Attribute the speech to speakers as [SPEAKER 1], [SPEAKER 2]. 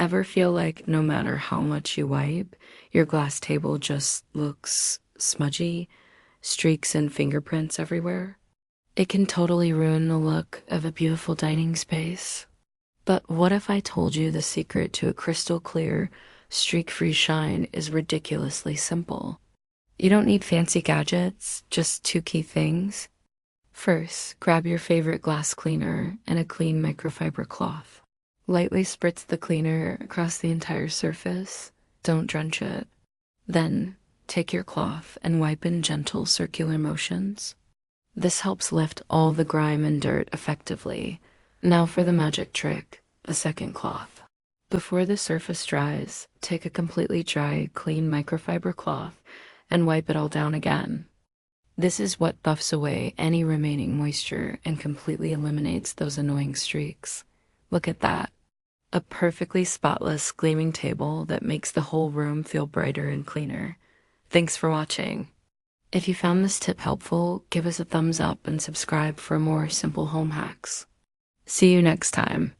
[SPEAKER 1] Ever feel like no matter how much you wipe, your glass table just looks smudgy, streaks and fingerprints everywhere? It can totally ruin the look of a beautiful dining space. But what if I told you the secret to a crystal clear, streak-free shine is ridiculously simple? You don't need fancy gadgets, just two key things. First, grab your favorite glass cleaner and a clean microfiber cloth. Lightly spritz the cleaner across the entire surface. Don't drench it. Then, take your cloth and wipe in gentle circular motions. This helps lift all the grime and dirt effectively. Now for the magic trick, a second cloth. Before the surface dries, take a completely dry, clean microfiber cloth and wipe it all down again. This is what buffs away any remaining moisture and completely eliminates those annoying streaks. Look at that. A perfectly spotless, gleaming table that makes the whole room feel brighter and cleaner. Thanks for watching. If you found this tip helpful, give us a thumbs up and subscribe for more simple home hacks. See you next time.